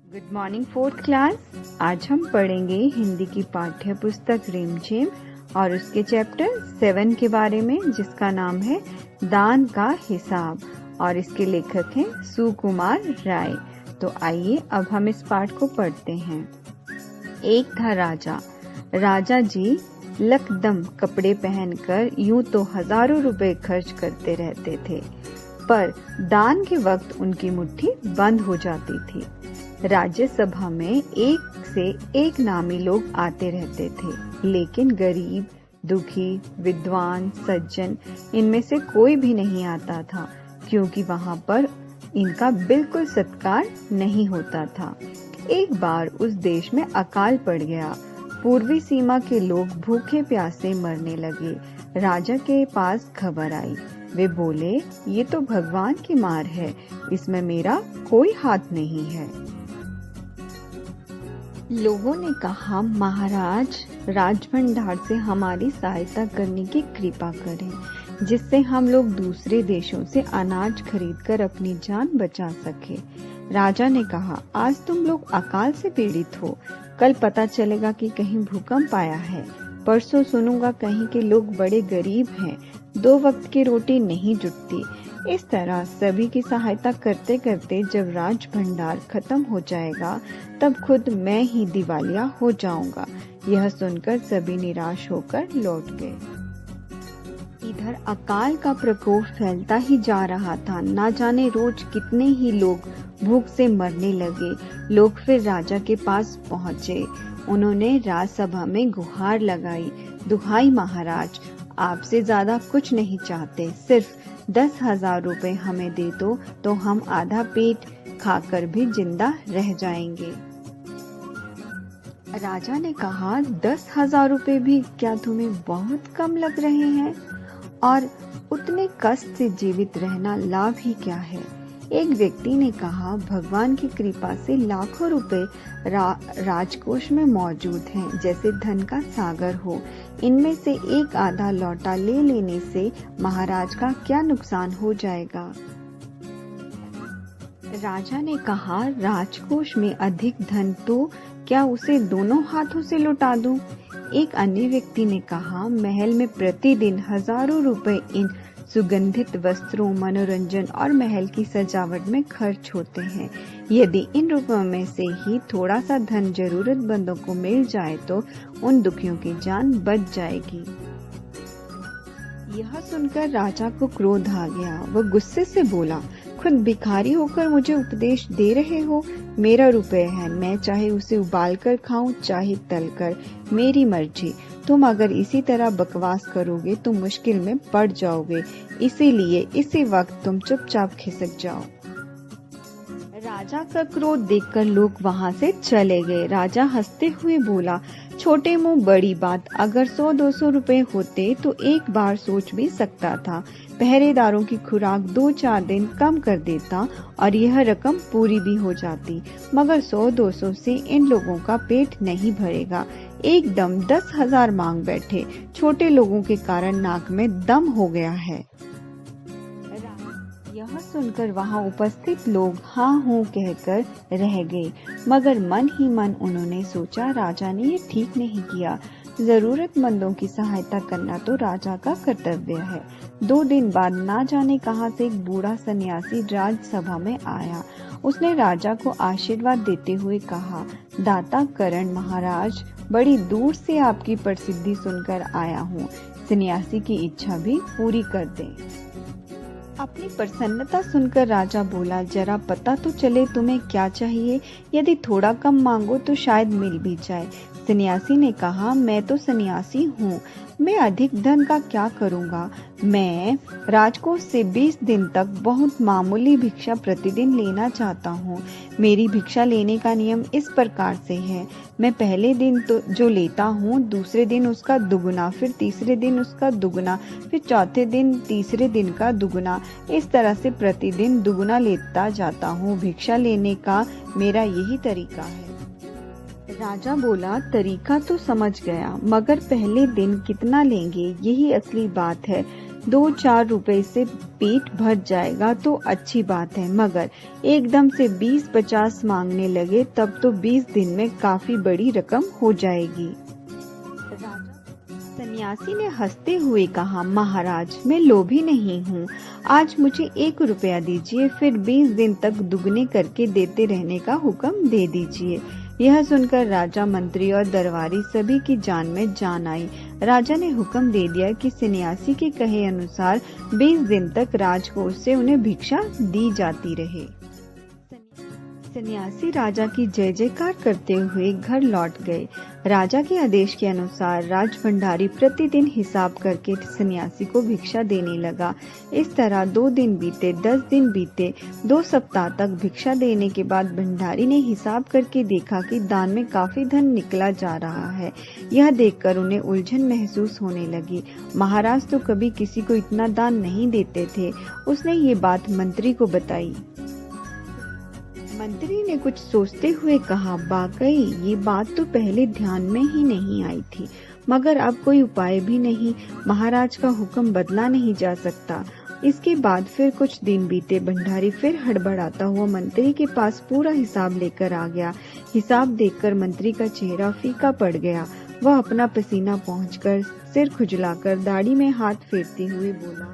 Good morning fourth class. आज हम पढ़ेंगे हिंदी की पाठ्य पुस्तक रिमझिम और उसके चैप्टर 7 के बारे में, जिसका नाम है दान का हिसाब और इसके लेखक हैं सुकुमार राय। तो आइए अब हम इस पाठ को पढ़ते हैं। एक था राजा। राजा जी लकदम कपड़े पहनकर यूं तो हजारों रुपए खर्च करते रहते थे, पर दान के वक्त उनकी मुट्ठी बंद हो जाती थी। राज्यसभा में एक से एक नामी लोग आते रहते थे, लेकिन गरीब, दुखी, विद्वान, सज्जन इनमें से कोई भी नहीं आता था, क्योंकि वहां पर इनका बिल्कुल सत्कार नहीं होता था। एक बार उस देश में अकाल पड़ गया। पूर्वी सीमा के लोग भूखे प्यासे मरने लगे। राजा के पास खबर आई। वे बोले, ये तो भगवान की मार है, इसमें मेरा कोई हाथ नहीं है। लोगों ने कहा, महाराज राजभंडार से हमारी सहायता करने की कृपा करें, जिससे हम लोग दूसरे देशों से अनाज खरीदकर अपनी जान बचा सके। राजा ने कहा, आज तुम लोग अकाल से पीड़ित हो, कल पता चलेगा कि कहीं भूकंप आया है, परसों सुनूंगा कहीं के लोग बड़े गरीब हैं, 2 वक्त की रोटी नहीं जुटती। इस तरह सभी की सहायता करते करते जब राज भंडार खत्म हो जाएगा, तब खुद मैं ही दिवालिया हो जाऊंगा। यह सुनकर सभी निराश होकर लौट गए। इधर अकाल का प्रकोप फैलता ही जा रहा था। ना जाने रोज कितने ही लोग भूख से मरने लगे। लोग फिर राजा के पास पहुँचे। उन्होंने राजसभा में गुहार लगाई, दुहाई महाराज, आपसे ज्यादा कुछ नहीं चाहते, सिर्फ 10,000 रुपए हमें दे दो तो हम आधा पेट खाकर भी जिंदा रह जाएंगे। राजा ने कहा, 10,000 रुपए भी क्या तुम्हें बहुत कम लग रहे हैं? और उतने कष्ट से जीवित रहना लाभ ही क्या है? एक व्यक्ति ने कहा, भगवान की कृपा से लाखों रुपए राजकोष में मौजूद हैं, जैसे धन का सागर हो। इनमें से एक आधा लौटा ले लेने से महाराज का क्या नुकसान हो जाएगा? राजा ने कहा, राजकोष में अधिक धन तो क्या उसे दोनों हाथों से लुटा दूं? एक अन्य व्यक्ति ने कहा, महल में प्रतिदिन हजारों रुपए इन सुगंधित वस्त्रों, मनोरंजन और महल की सजावट में खर्च होते हैं। यदि इन रुपयों में से ही थोड़ा सा धन जरूरतमंदों को मिल जाए तो उन दुखियों की जान बच जाएगी। यह सुनकर राजा को क्रोध आ गया। वह गुस्से से बोला, खुद भिखारी होकर मुझे उपदेश दे रहे हो? मेरा रुपया है, मैं चाहे उसे उबाल कर खाऊं, चाहे तल कर, मेरी मर्जी। तुम अगर इसी तरह बकवास करोगे तो मुश्किल में पड़ जाओगे, इसीलिए इसी वक्त तुम चुपचाप खिसक जाओ। राजा का क्रोध देखकर लोग वहां से चले गए। राजा हंसते हुए बोला, छोटे मुंह बड़ी बात, अगर 100-200 रुपए होते तो एक बार सोच भी सकता था। पहरेदारों की खुराक 2-4 दिन कम कर देता और यह रकम पूरी भी हो जाती, मगर 100-200 से इन लोगों का पेट नहीं भरेगा। एकदम 10,000 मांग बैठे। छोटे लोगों के कारण नाक में दम हो गया है। यह सुनकर वहां उपस्थित लोग हाँ हूँ कहकर रह गए, मगर मन ही मन उन्होंने सोचा, राजा ने ये ठीक नहीं किया। जरूरतमंदों की सहायता करना तो राजा का कर्तव्य है। 2 दिन बाद ना जाने कहां से एक बूढ़ा सन्यासी राजसभा में आया। उसने राजा को आशीर्वाद देते हुए कहा, दाता करण महाराज, बड़ी दूर से आपकी प्रसिद्धि सुनकर आया हूँ। सन्यासी की इच्छा भी पूरी कर दें। अपनी प्रसन्नता सुनकर राजा बोला, जरा पता तो चले तुम्हें क्या चाहिए, यदि थोड़ा कम मांगो तो शायद मिल भी जाए। सन्यासी ने कहा, मैं तो सन्यासी हूँ, मैं अधिक धन का क्या करूँगा? मैं राजकोष से 20 दिन तक बहुत मामूली भिक्षा प्रतिदिन लेना चाहता हूँ। मेरी भिक्षा लेने का नियम इस प्रकार से है, मैं पहले दिन तो जो लेता हूँ, दूसरे दिन उसका दुगुना, फिर तीसरे दिन उसका दुगुना, फिर चौथे दिन तीसरे दिन का दुगुना, इस तरह से प्रतिदिन दुगुना लेता जाता हूँ। भिक्षा लेने का मेरा यही तरीका है। राजा बोला, तरीका तो समझ गया, मगर पहले दिन कितना लेंगे, यही असली बात है। 2-4 रुपए से पेट भर जाएगा तो अच्छी बात है, मगर एकदम से 20-50 मांगने लगे तब तो 20 दिन में काफी बड़ी रकम हो जाएगी। सन्यासी ने हंसते हुए कहा, महाराज मैं लोभी नहीं हूँ, आज मुझे 1 रुपया दीजिए, फिर 20 दिन तक दुगने करके देते रहने का हुक्म दे दीजिए। यह सुनकर राजा, मंत्री और दरबारी सभी की जान में जान आई। राजा ने हुक्म दे दिया कि सन्यासी के कहे अनुसार 20 दिन तक राजकोष से उन्हें भिक्षा दी जाती रहे। सन्यासी राजा की जय जयकार करते हुए घर लौट गए। राजा के आदेश के अनुसार राजभंडारी प्रतिदिन हिसाब करके सन्यासी को भिक्षा देने लगा। इस तरह 2 दिन बीते, 10 दिन बीते, 2 सप्ताह तक भिक्षा देने के बाद भंडारी ने हिसाब करके देखा कि दान में काफी धन निकला जा रहा है। यह देखकर उन्हें उलझन महसूस होने लगी। महाराज तो कभी किसी को इतना दान नहीं देते थे। उसने ये बात मंत्री को बताई। मंत्री ने कुछ सोचते हुए कहा, वाकई ये बात तो पहले ध्यान में ही नहीं आई थी, मगर अब कोई उपाय भी नहीं, महाराज का हुक्म बदला नहीं जा सकता। इसके बाद फिर कुछ दिन बीते। भंडारी फिर हड़बड़ाता हुआ मंत्री के पास पूरा हिसाब लेकर आ गया। हिसाब देखकर मंत्री का चेहरा फीका पड़ गया। वह अपना पसीना पोंछकर, सिर खुजलाकर, दाढ़ी में हाथ फेरते हुए बोला,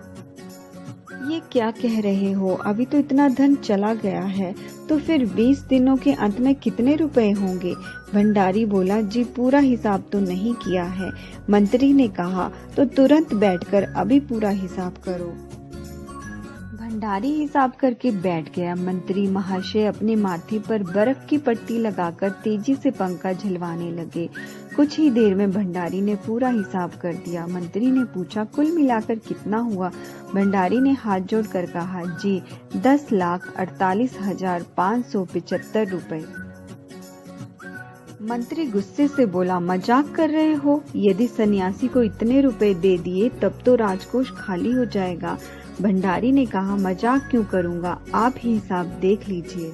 ये क्या कह रहे हो? अभी तो इतना धन चला गया है, तो फिर 20 दिनों के अंत में कितने रुपए होंगे? भंडारी बोला, जी पूरा हिसाब तो नहीं किया है। मंत्री ने कहा, तो तुरंत बैठकर अभी पूरा हिसाब करो। भंडारी हिसाब करके बैठ गया। मंत्री महाशय अपने माथे पर बर्फ की पट्टी लगाकर तेजी से पंखा झलवाने लगे। कुछ ही देर में भंडारी ने पूरा हिसाब कर दिया। मंत्री ने पूछा, कुल मिलाकर कितना हुआ? भंडारी ने हाथ जोड़कर कहा, जी 10,48,575 रुपए। मंत्री गुस्से से बोला, मजाक कर रहे हो? यदि सन्यासी को इतने रुपए दे दिए तब तो राजकोष खाली हो जाएगा। भंडारी ने कहा, मजाक क्यों करूंगा, आप ही हिसाब देख लीजिए।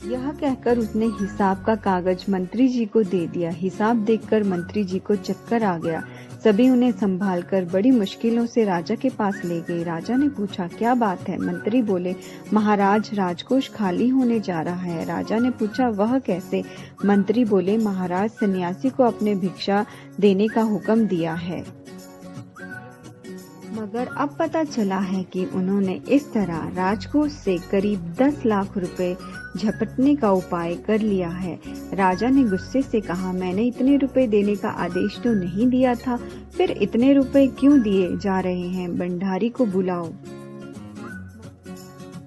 यह कहकर उसने हिसाब का कागज मंत्री जी को दे दिया। हिसाब देखकर मंत्री जी को चक्कर आ गया। सभी उन्हें संभालकर बड़ी मुश्किलों से राजा के पास ले गए। राजा ने पूछा, क्या बात है? मंत्री बोले, महाराज राजकोष खाली होने जा रहा है। राजा ने पूछा, वह कैसे? मंत्री बोले, महाराज सन्यासी को अपने भिक्षा देने का हुक्म दिया है, मगर अब पता चला है कि उन्होंने इस तरह राजकोष से करीब 10 लाख रुपए झपटने का उपाय कर लिया है। राजा ने गुस्से से कहा, मैंने इतने रुपए देने का आदेश तो नहीं दिया था, फिर इतने रुपए क्यों दिए जा रहे हैं? भंडारी को बुलाओ।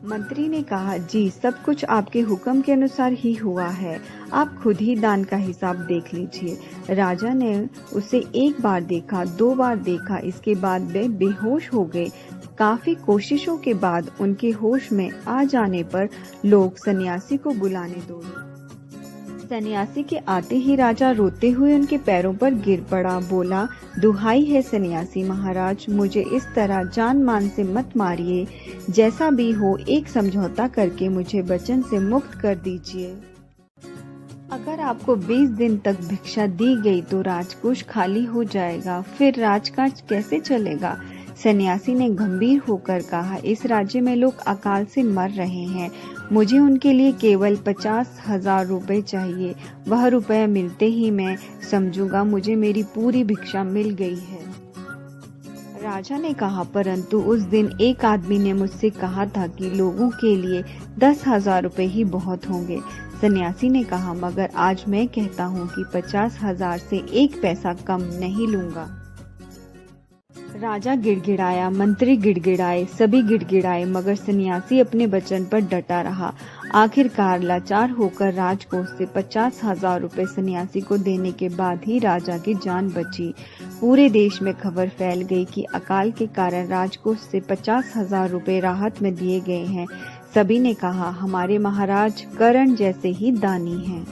मंत्री ने कहा, जी सब कुछ आपके हुक्म के अनुसार ही हुआ है, आप खुद ही दान का हिसाब देख लीजिए। राजा ने उसे 1 बार देखा, 2 बार देखा, इसके बाद वे बेहोश हो गए। काफी कोशिशों के बाद उनके होश में आ जाने पर लोग सन्यासी को बुलाने दौड़े। सन्यासी के आते ही राजा रोते हुए उनके पैरों पर गिर पड़ा। बोला, दुहाई है सन्यासी महाराज, मुझे इस तरह जान मान से मत मारिए। जैसा भी हो एक समझौता करके मुझे वचन से मुक्त कर दीजिए। अगर आपको 20 दिन तक भिक्षा दी गई तो राजकोष खाली हो जाएगा, फिर राजकाज कैसे चलेगा? सन्यासी ने गंभीर होकर कहा, इस राज्य में लोग अकाल से मर रहे हैं, मुझे उनके लिए केवल 50,000 रुपए चाहिए। वह रुपए मिलते ही मैं समझूंगा मुझे मेरी पूरी भिक्षा मिल गई है। राजा ने कहा, परंतु उस दिन एक आदमी ने मुझसे कहा था कि लोगों के लिए 10,000 रुपए ही बहुत होंगे। सन्यासी ने कहा, मगर आज मैं कहता हूँ कि 50,000 से 1 पैसा कम नहीं लूंगा। राजा गिड़गिड़ाया, मंत्री गिड़गिड़ाए, सभी गिड़गिड़ाए, मगर सन्यासी अपने वचन पर डटा रहा। आखिरकार लाचार होकर राजकोष से 50,000 रुपए सन्यासी को देने के बाद ही राजा की जान बची। पूरे देश में खबर फैल गई कि अकाल के कारण राजकोष से 50,000 रुपए राहत में दिए गए हैं। सभी ने कहा, हमारे महाराज कर्ण जैसे ही दानी हैं।